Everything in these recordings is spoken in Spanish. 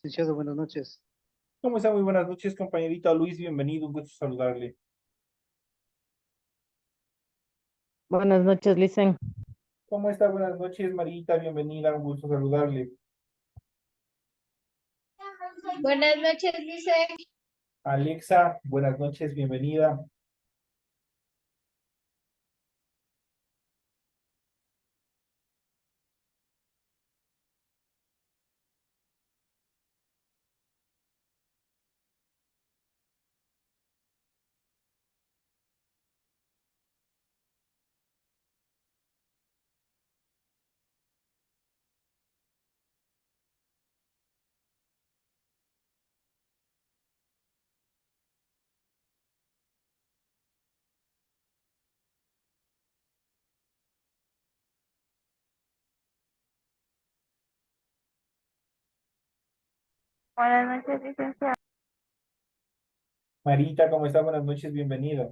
Licenciado, buenas noches. ¿Cómo está? Muy buenas noches, compañerito Luis, bienvenido, un gusto saludarle. Buenas noches, Licen. ¿Cómo está? Buenas noches, Marita, bienvenida, un gusto saludarle. Buenas noches, dice. Alexa, buenas noches, bienvenida. Buenas noches, licenciado. Marita, ¿cómo está? Buenas noches, bienvenida.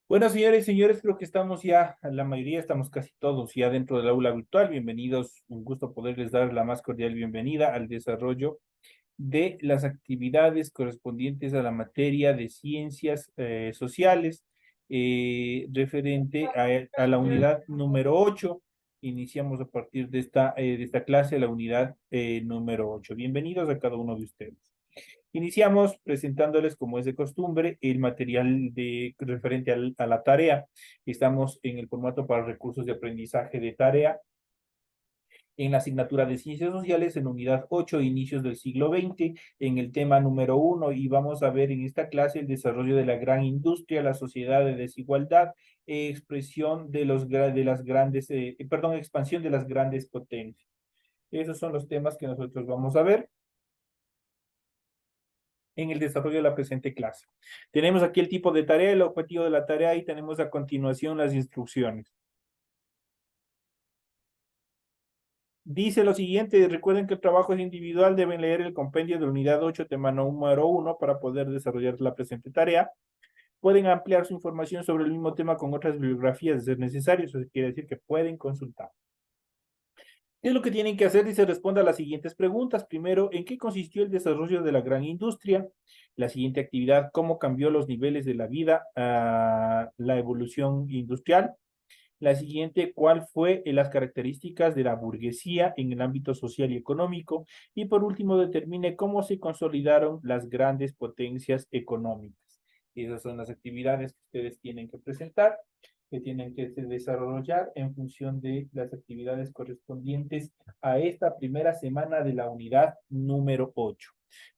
Bueno, señores y señores, creo que estamos ya, la mayoría, estamos casi todos ya dentro del aula virtual. Bienvenidos, un gusto poderles dar la más cordial bienvenida al desarrollo de las actividades correspondientes a la materia de ciencias sociales, referente a la unidad número 8. Iniciamos a partir de esta clase la unidad número 8. Bienvenidos a cada uno de ustedes. Iniciamos presentándoles, como es de costumbre, el material referente a la tarea. Estamos en el formato para recursos de aprendizaje de tarea en la asignatura de Ciencias Sociales en unidad 8, inicios del siglo XX, en el tema número 1, y vamos a ver en esta clase el desarrollo de la gran industria, la sociedad de desigualdad, expresión de las grandes, expansión de las grandes potencias. Esos son los temas que nosotros vamos a ver en el desarrollo de la presente clase. Tenemos aquí el tipo de tarea, el objetivo de la tarea, y tenemos a continuación las instrucciones. Dice lo siguiente: recuerden que el trabajo es individual, deben leer el compendio de la unidad 8, tema número 1, para poder desarrollar la presente tarea. Pueden ampliar su información sobre el mismo tema con otras bibliografías de ser necesario, eso quiere decir que pueden consultar. ¿Qué es lo que tienen que hacer? Dice, responda a las siguientes preguntas. Primero, ¿en qué consistió el desarrollo de la gran industria? La siguiente actividad, ¿cómo cambió los niveles de la vida a la evolución industrial? La siguiente, ¿cuál fue las características de la burguesía en el ámbito social y económico? Y por último, determine cómo se consolidaron las grandes potencias económicas. Esas son las actividades que ustedes tienen que presentar, que tienen que desarrollar en función de las actividades correspondientes a esta primera semana de la unidad número 8.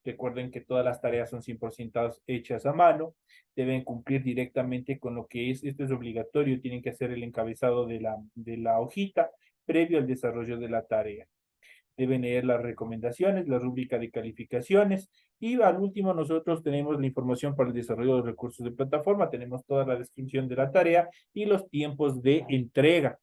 Recuerden que todas las tareas son 100% hechas a mano, deben cumplir directamente con lo que es, esto es obligatorio, tienen que hacer el encabezado de la hojita previo al desarrollo de la tarea. Deben leer las recomendaciones, la rúbrica de calificaciones, y al último nosotros tenemos la información para el desarrollo de recursos de plataforma, tenemos toda la descripción de la tarea y los tiempos de entrega.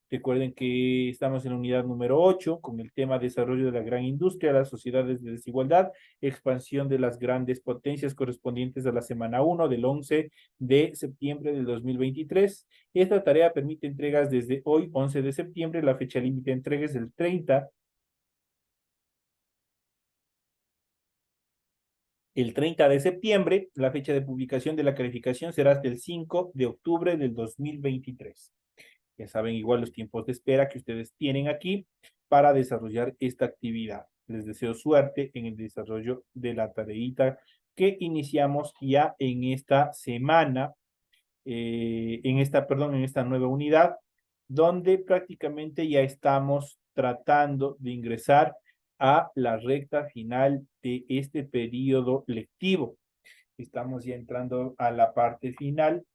Recuerden que estamos en la unidad número 8 con el tema desarrollo de la gran industria, las sociedades de desigualdad, expansión de las grandes potencias correspondientes a la semana 1 del 11 de septiembre del 2023. Esta tarea permite entregas desde hoy, 11 de septiembre, la fecha límite de entrega es el 30 de septiembre, la fecha de publicación de la calificación será hasta el 5 de octubre del 2023. Ya saben igual los tiempos de espera que ustedes tienen aquí para desarrollar esta actividad. Les deseo suerte en el desarrollo de la tareita que iniciamos ya en esta semana, en esta nueva unidad, donde prácticamente ya estamos tratando de ingresar a la recta final de este periodo lectivo. Estamos ya entrando a la parte final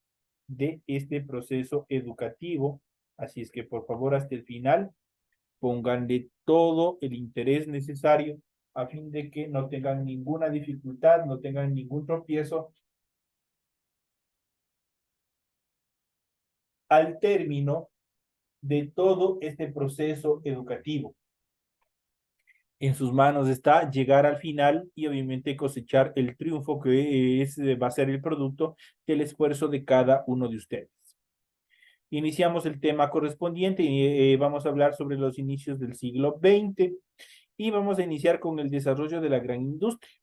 de este proceso educativo, así es que por favor hasta el final pónganle todo el interés necesario a fin de que no tengan ninguna dificultad, no tengan ningún tropiezo al término de todo este proceso educativo. En sus manos está llegar al final y obviamente cosechar el triunfo que va a ser el producto del esfuerzo de cada uno de ustedes. Iniciamos el tema correspondiente y vamos a hablar sobre los inicios del siglo XX y vamos a iniciar con el desarrollo de la gran industria.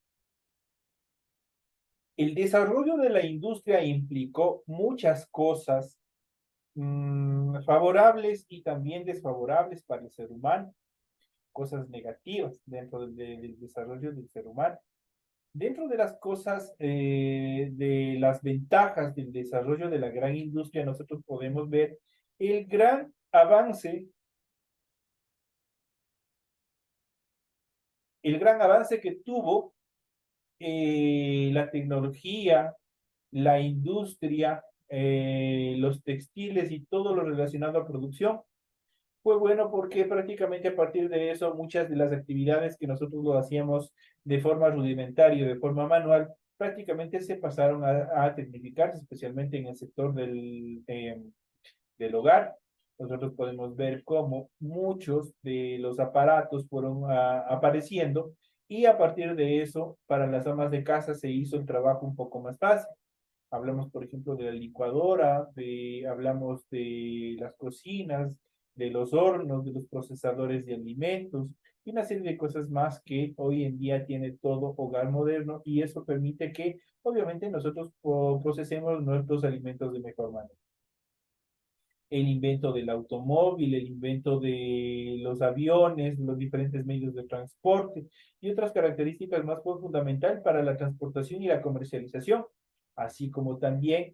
El desarrollo de la industria implicó muchas cosas favorables y también desfavorables para el ser humano, cosas negativas dentro del desarrollo del ser humano. Dentro de las cosas, de las ventajas del desarrollo de la gran industria, nosotros podemos ver el gran avance, que tuvo la tecnología, la industria, los textiles y todo lo relacionado a producción. Fue bueno porque prácticamente a partir de eso muchas de las actividades que nosotros lo hacíamos de forma rudimentaria, de forma manual, prácticamente se pasaron a tecnificarse, especialmente en el sector del hogar. Nosotros podemos ver cómo muchos de los aparatos fueron apareciendo y a partir de eso, para las amas de casa se hizo el trabajo un poco más fácil. Hablamos, por ejemplo, de la licuadora, hablamos de las cocinas, de los hornos, de los procesadores de alimentos y una serie de cosas más que hoy en día tiene todo hogar moderno y eso permite que, obviamente, nosotros procesemos nuestros alimentos de mejor manera. El invento del automóvil, el invento de los aviones, los diferentes medios de transporte y otras características más fundamentales para la transportación y la comercialización, así como también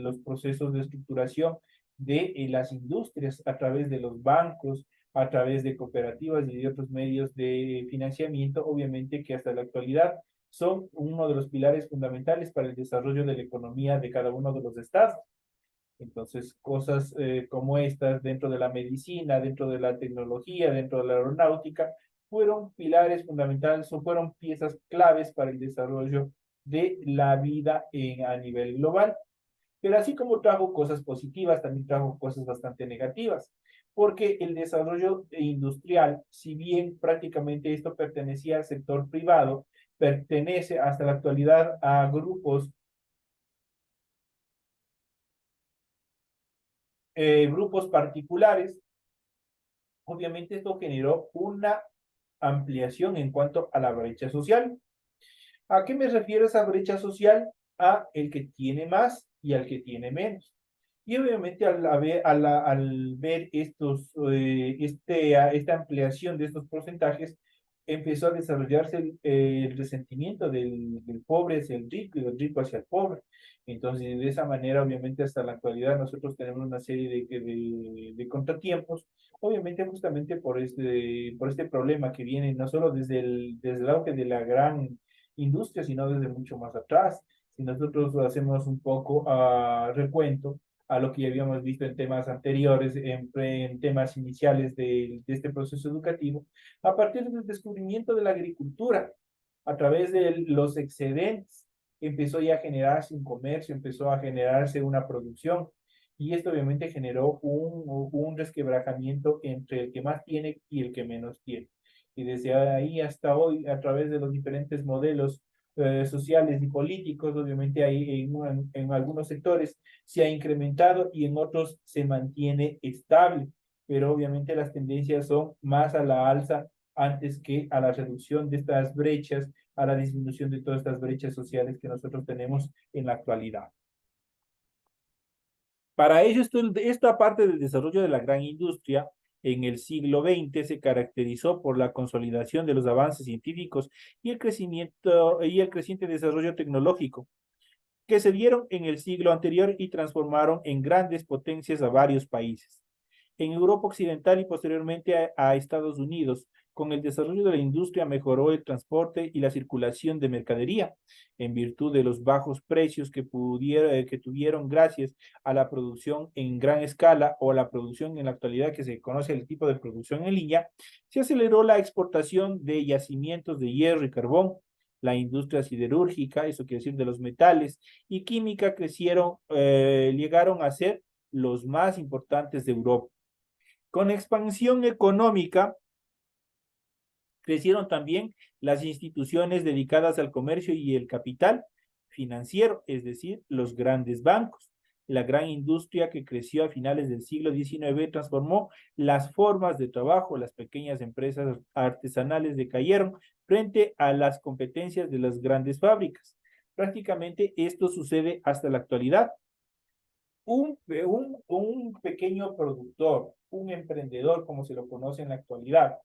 los procesos de estructuración de las industrias a través de los bancos, a través de cooperativas y de otros medios de financiamiento, obviamente que hasta la actualidad son uno de los pilares fundamentales para el desarrollo de la economía de cada uno de los estados. Entonces, cosas como estas dentro de la medicina, dentro de la tecnología, dentro de la aeronáutica, fueron pilares fundamentales o fueron piezas claves para el desarrollo de la vida a nivel global. Pero así como trajo cosas positivas, también trajo cosas bastante negativas, porque el desarrollo industrial, si bien prácticamente esto pertenecía al sector privado, pertenece hasta la actualidad a grupos particulares. Obviamente esto generó una ampliación en cuanto a la brecha social. ¿A qué me refiero esa brecha social? A el que tiene más y al que tiene menos. Y obviamente al ver esta ampliación de estos porcentajes, empezó a desarrollarse el resentimiento del pobre hacia el rico y del rico hacia el pobre. Entonces, de esa manera, obviamente, hasta la actualidad nosotros tenemos una serie de contratiempos, obviamente justamente por este problema que viene no solo desde el auge de la gran industria, sino desde mucho más atrás. Si nosotros hacemos un poco recuento a lo que ya habíamos visto en temas anteriores, en temas iniciales de este proceso educativo, a partir del descubrimiento de la agricultura, a través de los excedentes, empezó ya a generarse un comercio, empezó a generarse una producción, y esto obviamente generó un resquebrajamiento entre el que más tiene y el que menos tiene. Y desde ahí hasta hoy, a través de los diferentes modelos sociales y políticos, obviamente hay en algunos sectores se ha incrementado y en otros se mantiene estable, pero obviamente las tendencias son más a la alza antes que a la reducción de estas brechas, a la disminución de todas estas brechas sociales que nosotros tenemos en la actualidad. Para ello, esta parte del desarrollo de la gran industria En el siglo XX se caracterizó por la consolidación de los avances científicos y el crecimiento y el creciente desarrollo tecnológico que se dieron en el siglo anterior y transformaron en grandes potencias a varios países. En Europa Occidental y posteriormente a Estados Unidos, con el desarrollo de la industria mejoró el transporte y la circulación de mercadería, en virtud de los bajos precios que tuvieron gracias a la producción en gran escala o a la producción en la actualidad que se conoce el tipo de producción en línea, se aceleró la exportación de yacimientos de hierro y carbón. La industria siderúrgica, eso quiere decir de los metales, y química llegaron a ser los más importantes de Europa. Con expansión económica, crecieron también las instituciones dedicadas al comercio y el capital financiero, es decir, los grandes bancos. La gran industria que creció a finales del siglo XIX transformó las formas de trabajo, las pequeñas empresas artesanales decayeron frente a las competencias de las grandes fábricas. Prácticamente esto sucede hasta la actualidad. Un pequeño productor, un emprendedor, como se lo conoce en la actualidad,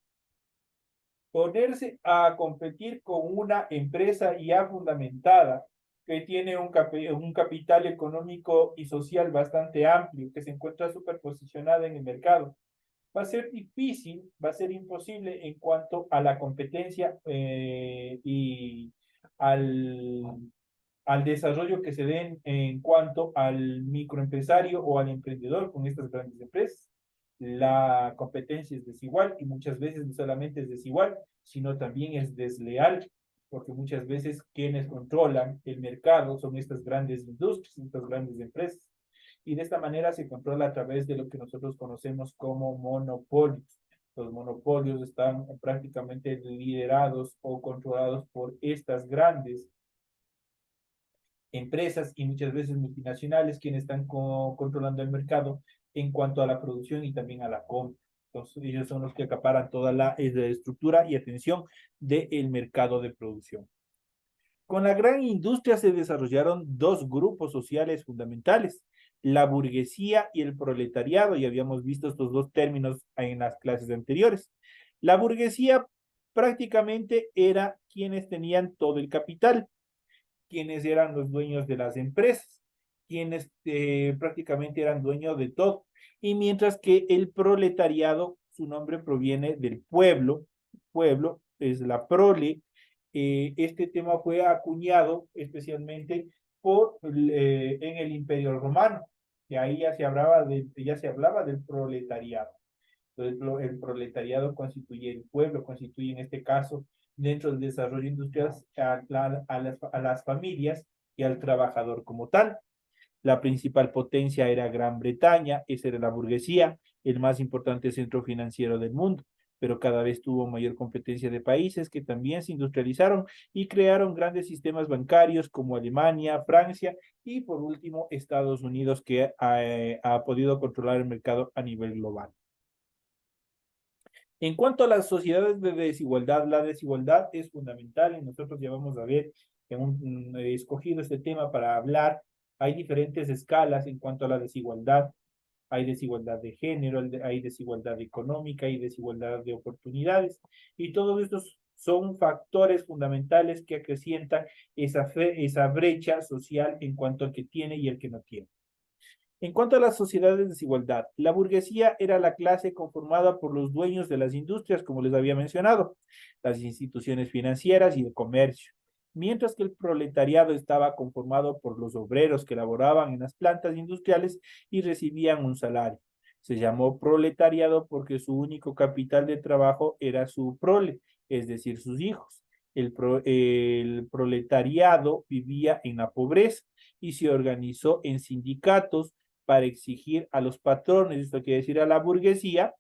ponerse a competir con una empresa ya fundamentada que tiene un capital económico y social bastante amplio, que se encuentra superposicionada en el mercado. Va a ser difícil, va a ser imposible en cuanto a la competencia y al, al desarrollo que se den en cuanto al microempresario o al emprendedor con estas grandes empresas. La competencia es desigual y muchas veces no solamente es desigual, sino también es desleal, porque muchas veces quienes controlan el mercado son estas grandes industrias, estas grandes empresas. Y de esta manera se controla a través de lo que nosotros conocemos como monopolios. Los monopolios están prácticamente liderados o controlados por estas grandes empresas y muchas veces multinacionales quienes están controlando el mercado en cuanto a la producción y también a la compra. Entonces, ellos son los que acaparan toda la estructura y atención del mercado de producción. Con la gran industria se desarrollaron dos grupos sociales fundamentales, la burguesía y el proletariado, y habíamos visto estos dos términos en las clases anteriores. La burguesía prácticamente era quienes tenían todo el capital, quienes eran los dueños de las empresas, quienes prácticamente eran dueños de todo. Y mientras que el proletariado, su nombre proviene del pueblo es la prole. Este tema fue acuñado especialmente en el Imperio Romano, que ahí ya se hablaba del proletariado. Entonces, el proletariado constituye el pueblo, constituye en este caso, dentro del desarrollo industrial, a las familias y al trabajador como tal. La principal potencia era Gran Bretaña, esa era la burguesía, el más importante centro financiero del mundo, pero cada vez tuvo mayor competencia de países que también se industrializaron y crearon grandes sistemas bancarios como Alemania, Francia y por último Estados Unidos, que ha podido controlar el mercado a nivel global. En cuanto a las sociedades de desigualdad, la desigualdad es fundamental y nosotros ya vamos a ver, he escogido este tema para hablar. Hay diferentes escalas en cuanto a la desigualdad. Hay desigualdad de género, hay desigualdad económica, hay desigualdad de oportunidades. Y todos estos son factores fundamentales que acrecientan esa brecha social en cuanto al que tiene y el que no tiene. En cuanto a las sociedades de desigualdad, la burguesía era la clase conformada por los dueños de las industrias, como les había mencionado, las instituciones financieras y de comercio, mientras que el proletariado estaba conformado por los obreros que laboraban en las plantas industriales y recibían un salario. Se llamó proletariado porque su único capital de trabajo era su prole, es decir, sus hijos. El proletariado vivía en la pobreza y se organizó en sindicatos para exigir a los patrones, esto quiere decir a la burguesía,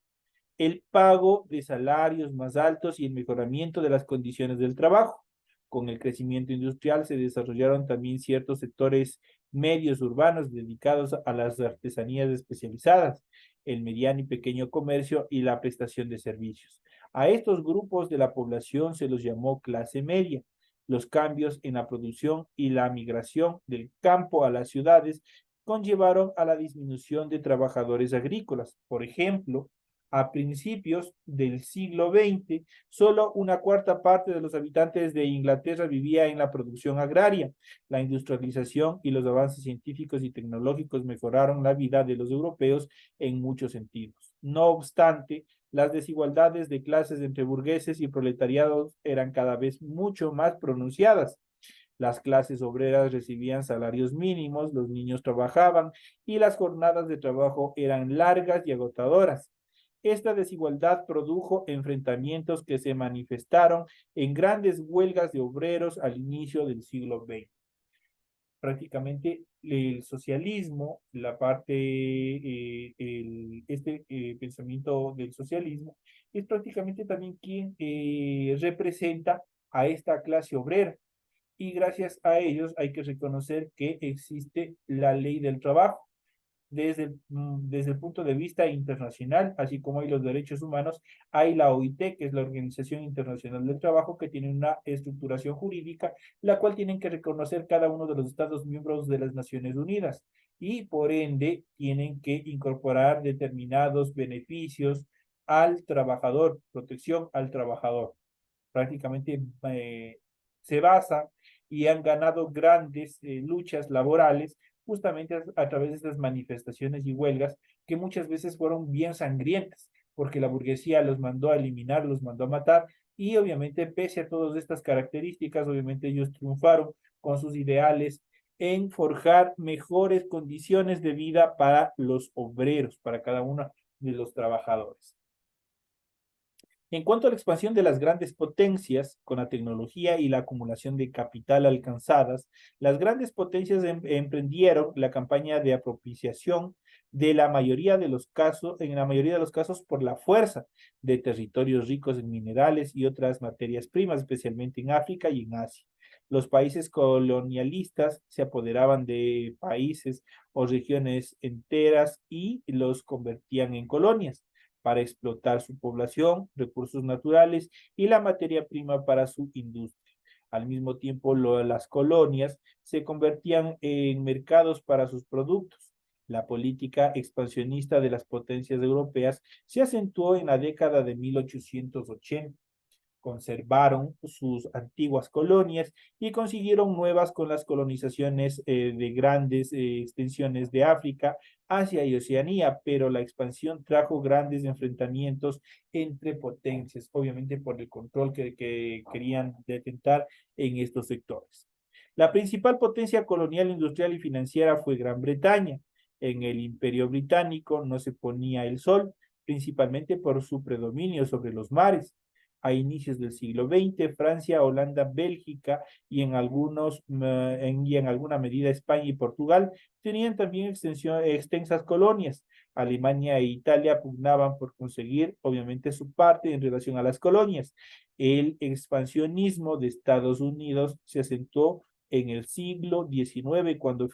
el pago de salarios más altos y el mejoramiento de las condiciones del trabajo. Con el crecimiento industrial se desarrollaron también ciertos sectores medios urbanos dedicados a las artesanías especializadas, el mediano y pequeño comercio y la prestación de servicios. A estos grupos de la población se los llamó clase media. Los cambios en la producción y la migración del campo a las ciudades conllevaron a la disminución de trabajadores agrícolas. Por ejemplo, A principios del siglo XX, solo una cuarta parte de los habitantes de Inglaterra vivía en la producción agraria. La industrialización y los avances científicos y tecnológicos mejoraron la vida de los europeos en muchos sentidos. No obstante, las desigualdades de clases entre burgueses y proletariados eran cada vez mucho más pronunciadas. Las clases obreras recibían salarios mínimos, los niños trabajaban y las jornadas de trabajo eran largas y agotadoras. Esta desigualdad produjo enfrentamientos que se manifestaron en grandes huelgas de obreros al inicio del siglo XX. Prácticamente el socialismo, la parte, pensamiento del socialismo, es prácticamente también quien representa a esta clase obrera. Y gracias a ellos hay que reconocer que existe la ley del trabajo desde el punto de vista internacional, así como hay los derechos humanos, hay la OIT, que es la Organización Internacional del Trabajo, que tiene una estructuración jurídica, la cual tienen que reconocer cada uno de los Estados miembros de las Naciones Unidas y por ende tienen que incorporar determinados beneficios al trabajador, protección al trabajador. Prácticamente se basa y han ganado grandes luchas laborales justamente a través de estas manifestaciones y huelgas que muchas veces fueron bien sangrientas, porque la burguesía los mandó a eliminar, los mandó a matar, y obviamente pese a todas estas características, obviamente ellos triunfaron con sus ideales en forjar mejores condiciones de vida para los obreros, para cada uno de los trabajadores. En cuanto a la expansión de las grandes potencias, con la tecnología y la acumulación de capital alcanzadas, las grandes potencias emprendieron la campaña de apropiación de la mayoría de los casos, en la mayoría de los casos por la fuerza de territorios ricos en minerales y otras materias primas, especialmente en África y en Asia. Los países colonialistas se apoderaban de países o regiones enteras y los convertían en colonias para explotar su población, recursos naturales y la materia prima para su industria. Al mismo tiempo, las colonias se convertían en mercados para sus productos. La política expansionista de las potencias europeas se acentuó en la década de 1880. Conservaron sus antiguas colonias y consiguieron nuevas con las colonizaciones de grandes extensiones de África, Asia y Oceanía, pero la expansión trajo grandes enfrentamientos entre potencias, obviamente por el control que querían detentar en estos sectores. La principal potencia colonial, industrial y financiera fue Gran Bretaña. En el Imperio Británico no se ponía el sol, principalmente por su predominio sobre los mares. A inicios del siglo XX, Francia, Holanda, Bélgica y en alguna medida España y Portugal tenían también extensas colonias. Alemania e Italia pugnaban por conseguir, obviamente, su parte en relación a las colonias. El expansionismo de Estados Unidos se acentuó en el siglo XIX cuando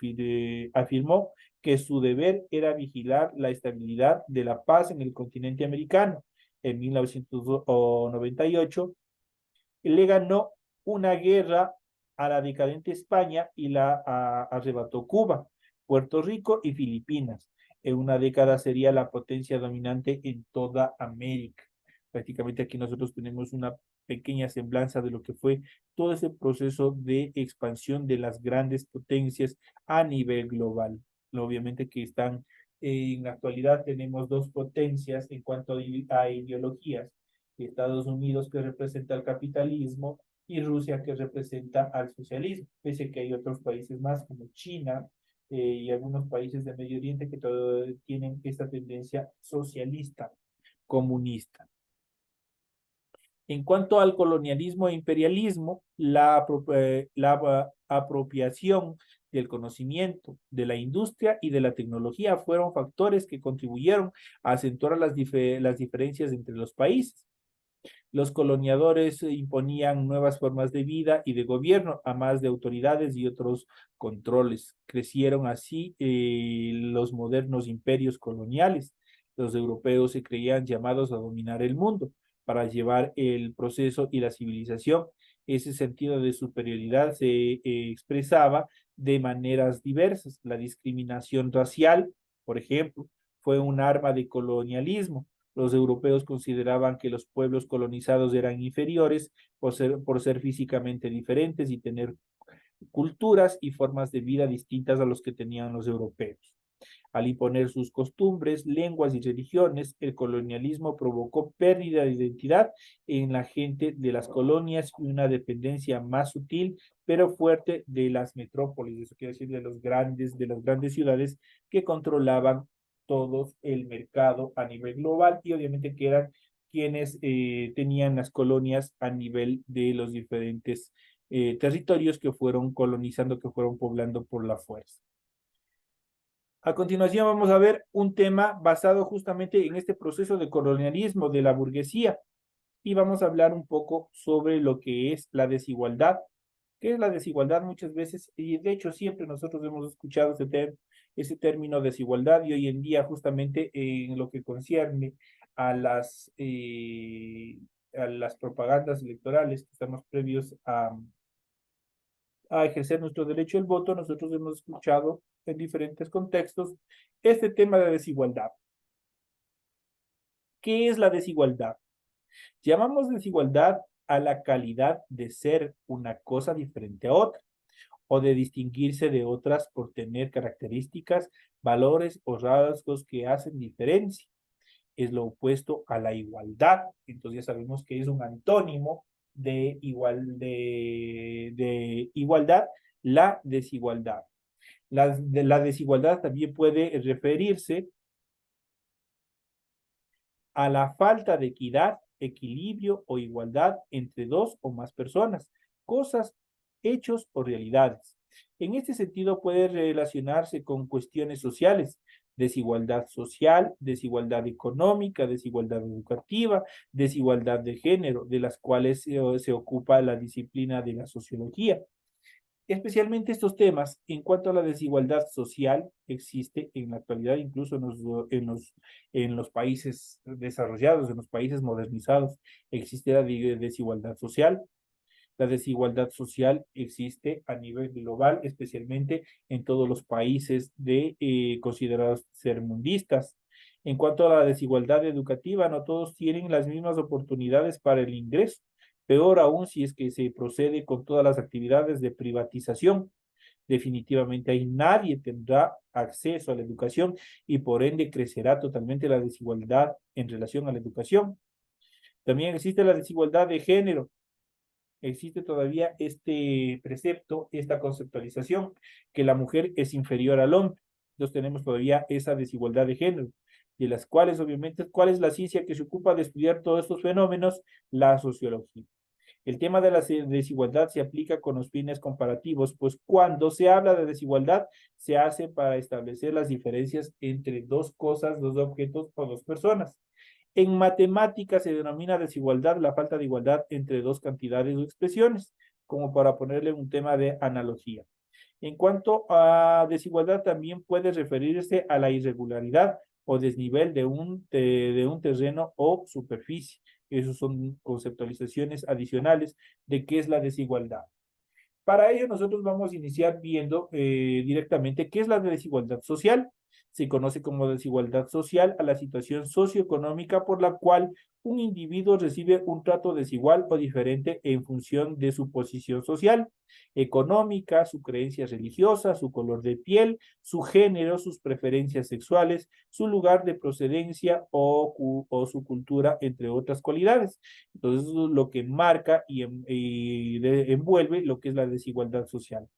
afirmó que su deber era vigilar la estabilidad de la paz en el continente americano. En 1998, le ganó una guerra a la decadente España y la arrebató Cuba, Puerto Rico y Filipinas. En una década sería la potencia dominante en toda América. Prácticamente aquí nosotros tenemos una pequeña semblanza de lo que fue todo ese proceso de expansión de las grandes potencias a nivel global. Obviamente que están en la actualidad tenemos dos potencias en cuanto a ideologías. Estados Unidos que representa el capitalismo y Rusia que representa al socialismo, pese a que hay otros países más como China y algunos países de Medio Oriente que tienen esta tendencia socialista, comunista. En cuanto al colonialismo e imperialismo, la apropiación del conocimiento, de la industria y de la tecnología fueron factores que contribuyeron a acentuar las diferencias entre los países. Los coloniadores imponían nuevas formas de vida y de gobierno, a más de autoridades y otros controles. Crecieron así los modernos imperios coloniales. Los europeos se creían llamados a dominar el mundo para llevar el proceso y la civilización. Ese sentido de superioridad se expresaba de maneras diversas. La discriminación racial, por ejemplo, fue un arma de colonialismo. Los europeos consideraban que los pueblos colonizados eran inferiores por ser físicamente diferentes y tener culturas y formas de vida distintas a los que tenían los europeos. Al imponer sus costumbres, lenguas y religiones, el colonialismo provocó pérdida de identidad en la gente de las colonias y una dependencia más sutil pero fuerte de las metrópolis, eso quiere decir de las grandes ciudades que controlaban todo el mercado a nivel global y obviamente que eran quienes tenían las colonias a nivel de los diferentes territorios que fueron colonizando, que fueron poblando por la fuerza. A continuación vamos a ver un tema basado justamente en este proceso de colonialismo de la burguesía y vamos a hablar un poco sobre lo que es la desigualdad. ¿Qué es la desigualdad? Muchas veces, y de hecho siempre nosotros hemos escuchado ese término desigualdad y hoy en día justamente en lo que concierne a las propagandas electorales que estamos previos a ejercer nuestro derecho al voto, nosotros hemos escuchado en diferentes contextos este tema de desigualdad. ¿Qué es la desigualdad? Llamamos desigualdad a la calidad de ser una cosa diferente a otra o de distinguirse de otras por tener características, valores o rasgos que hacen diferencia. Es lo opuesto a la igualdad. Entonces ya sabemos que es un antónimo de igualdad, la desigualdad. La desigualdad también puede referirse a la falta de equidad, equilibrio o igualdad entre dos o más personas, cosas, hechos o realidades. En este sentido puede relacionarse con cuestiones sociales, desigualdad social, desigualdad económica, desigualdad educativa, desigualdad de género, de las cuales se ocupa la disciplina de la sociología. Especialmente estos temas, en cuanto a la desigualdad social, existe en la actualidad, incluso en los países desarrollados, en los países modernizados, existe la desigualdad social. La desigualdad social existe a nivel global, especialmente en todos los países considerados tercermundistas. En cuanto a la desigualdad educativa, no todos tienen las mismas oportunidades para el ingreso. Peor aún si es que se procede con todas las actividades de privatización. Definitivamente ahí nadie tendrá acceso a la educación y por ende crecerá totalmente la desigualdad en relación a la educación. También existe la desigualdad de género. Existe todavía este precepto, esta conceptualización, que la mujer es inferior al hombre. Entonces tenemos todavía esa desigualdad de género, de las cuales obviamente, ¿cuál es la ciencia que se ocupa de estudiar todos estos fenómenos? La sociología. El tema de la desigualdad se aplica con los fines comparativos, pues cuando se habla de desigualdad, se hace para establecer las diferencias entre dos cosas, dos objetos o dos personas. En matemáticas se denomina desigualdad la falta de igualdad entre dos cantidades o expresiones, como para ponerle un tema de analogía. En cuanto a desigualdad, también puede referirse a la irregularidad o desnivel de un terreno o superficie. Esas son conceptualizaciones adicionales de qué es la desigualdad. Para ello, nosotros vamos a iniciar viendo directamente qué es la desigualdad social. Se conoce como desigualdad social a la situación socioeconómica por la cual un individuo recibe un trato desigual o diferente en función de su posición social, económica, su creencia religiosa, su color de piel, su género, sus preferencias sexuales, su lugar de procedencia o su cultura, entre otras cualidades. Entonces, eso es lo que marca y envuelve lo que es la desigualdad social.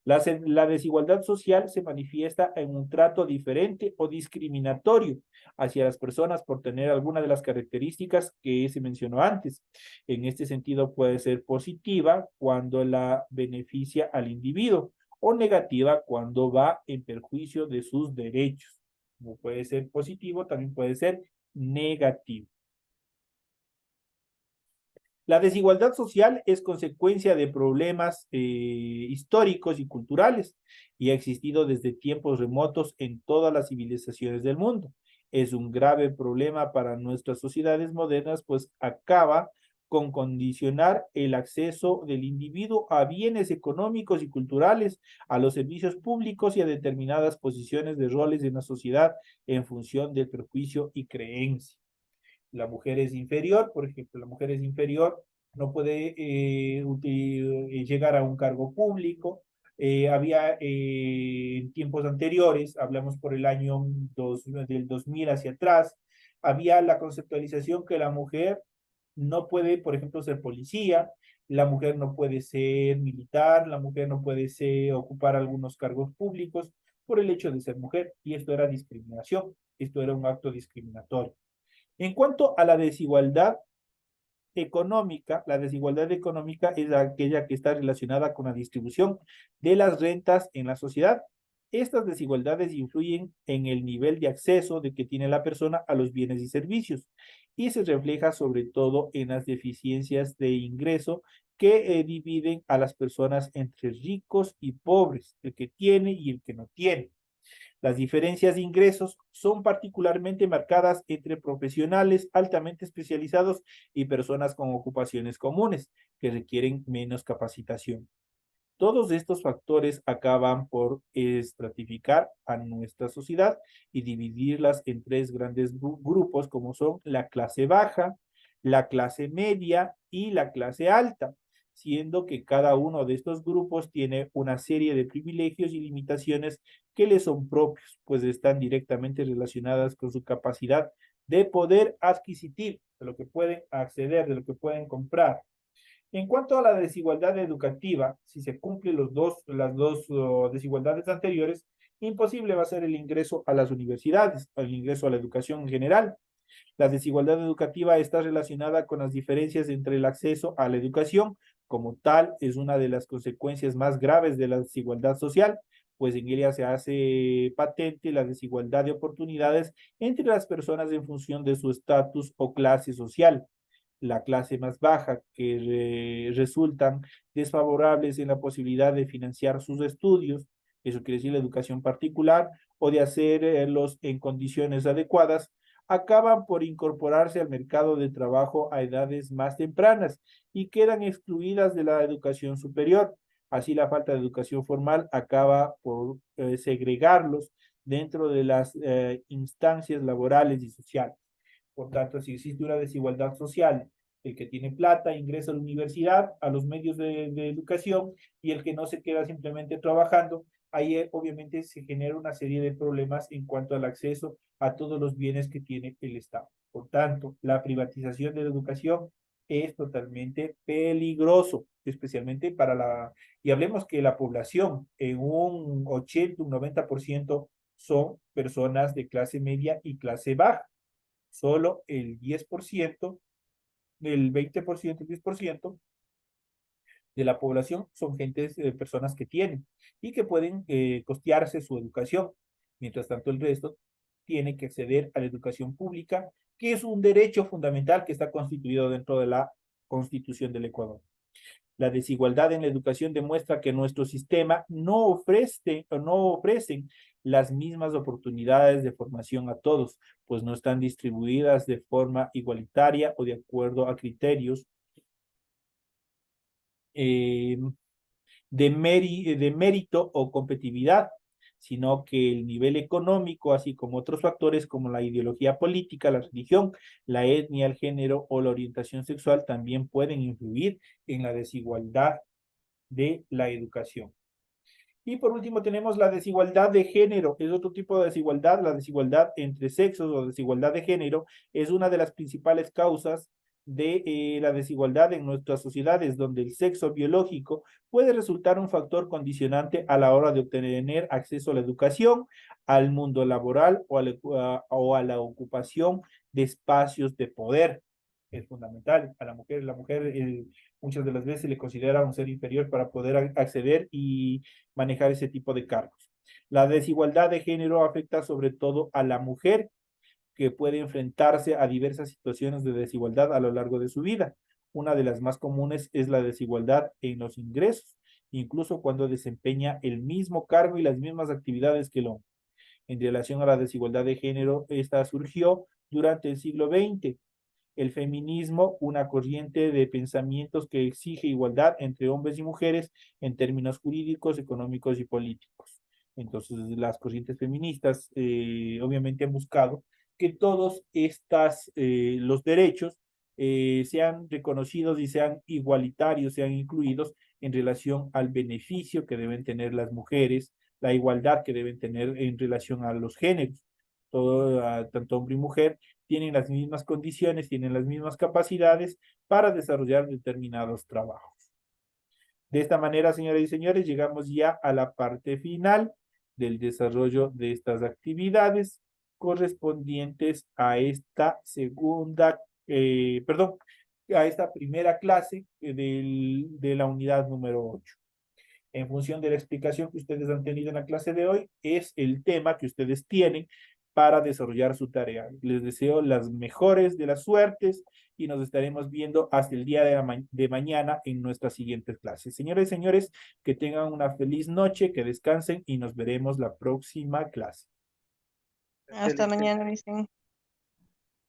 La desigualdad social se manifiesta en un trato diferente o discriminatorio hacia las personas por tener alguna de las características que se mencionó antes. En este sentido, puede ser positiva cuando la beneficia al individuo o negativa cuando va en perjuicio de sus derechos. Como puede ser positivo, también puede ser negativo. La desigualdad social es consecuencia de problemas históricos y culturales y ha existido desde tiempos remotos en todas las civilizaciones del mundo. Es un grave problema para nuestras sociedades modernas, pues acaba con condicionar el acceso del individuo a bienes económicos y culturales, a los servicios públicos y a determinadas posiciones de roles en la sociedad en función del perjuicio y creencia. La mujer es inferior, por ejemplo, la mujer es inferior, no puede llegar a un cargo público. Había en tiempos anteriores, hablamos por el año del 2000 hacia atrás, había la conceptualización que la mujer no puede, por ejemplo, ser policía, la mujer no puede ser militar, la mujer no puede ocupar algunos cargos públicos por el hecho de ser mujer, y esto era discriminación, esto era un acto discriminatorio. En cuanto a la desigualdad económica es aquella que está relacionada con la distribución de las rentas en la sociedad. Estas desigualdades influyen en el nivel de acceso de que tiene la persona a los bienes y servicios y se refleja sobre todo en las deficiencias de ingreso que dividen a las personas entre ricos y pobres, el que tiene y el que no tiene. Las diferencias de ingresos son particularmente marcadas entre profesionales altamente especializados y personas con ocupaciones comunes que requieren menos capacitación. Todos estos factores acaban por estratificar a nuestra sociedad y dividirlas en tres grandes grupos como son la clase baja, la clase media y la clase alta, siendo que cada uno de estos grupos tiene una serie de privilegios y limitaciones que les son propios, pues están directamente relacionadas con su capacidad de poder adquisitivo, de lo que pueden acceder, de lo que pueden comprar. En cuanto a la desigualdad educativa, si se cumplen las dos desigualdades anteriores, imposible va a ser el ingreso a las universidades, el ingreso a la educación en general. La desigualdad educativa está relacionada con las diferencias entre el acceso a la educación. Como tal, es una de las consecuencias más graves de la desigualdad social, pues en ella se hace patente la desigualdad de oportunidades entre las personas en función de su estatus o clase social. La clase más baja, que resultan desfavorables en la posibilidad de financiar sus estudios, eso quiere decir la educación particular, o de hacerlos en condiciones adecuadas, acaban por incorporarse al mercado de trabajo a edades más tempranas y quedan excluidas de la educación superior. Así la falta de educación formal acaba por segregarlos dentro de las instancias laborales y sociales. Por tanto, si existe una desigualdad social, el que tiene plata ingresa a la universidad, a los medios de educación, y el que no se queda simplemente trabajando, ahí obviamente se genera una serie de problemas en cuanto al acceso a todos los bienes que tiene el Estado. Por tanto, la privatización de la educación es totalmente peligroso, especialmente y hablemos que la población en un 80, un 90% son personas de clase media y clase baja. Solo el 10%, el 20%, el 10% de la población son personas que tienen y que pueden costearse su educación. Mientras tanto, el resto tiene que acceder a la educación pública, que es un derecho fundamental que está constituido dentro de la Constitución del Ecuador. La desigualdad en la educación demuestra que nuestro sistema no ofrecen las mismas oportunidades de formación a todos, pues no están distribuidas de forma igualitaria o de acuerdo a criterios eh, de mérito o competitividad, sino que el nivel económico, así como otros factores como la ideología política, la religión, la etnia, el género o la orientación sexual también pueden influir en la desigualdad de la educación. Y por último tenemos la desigualdad de género, es otro tipo de desigualdad, la desigualdad entre sexos o desigualdad de género es una de las principales causas de la desigualdad en nuestras sociedades, donde el sexo biológico puede resultar un factor condicionante a la hora de obtener acceso a la educación, al mundo laboral o a la ocupación de espacios de poder. Es fundamental. A la mujer muchas de las veces se le considera un ser inferior para poder acceder y manejar ese tipo de cargos. La desigualdad de género afecta sobre todo a la mujer, que puede enfrentarse a diversas situaciones de desigualdad a lo largo de su vida. Una de las más comunes es la desigualdad en los ingresos, incluso cuando desempeña el mismo cargo y las mismas actividades que el hombre. En relación a la desigualdad de género, esta surgió durante el siglo XX. El feminismo, una corriente de pensamientos que exige igualdad entre hombres y mujeres en términos jurídicos, económicos y políticos. Entonces, las corrientes feministas obviamente han buscado que todos los derechos sean reconocidos y sean igualitarios, sean incluidos en relación al beneficio que deben tener las mujeres, la igualdad que deben tener en relación a los géneros. Todo, tanto hombre y mujer tienen las mismas condiciones, tienen las mismas capacidades para desarrollar determinados trabajos. De esta manera, señoras y señores, llegamos ya a la parte final del desarrollo de estas actividades correspondientes a esta a esta primera clase de la unidad número 8. En función de la explicación que ustedes han tenido en la clase de hoy, es el tema que ustedes tienen para desarrollar su tarea. Les deseo las mejores de las suertes y nos estaremos viendo hasta el día de mañana en nuestras siguientes clases. Señores y señores, que tengan una feliz noche, que descansen y nos veremos la próxima clase. Hasta mañana, Licen.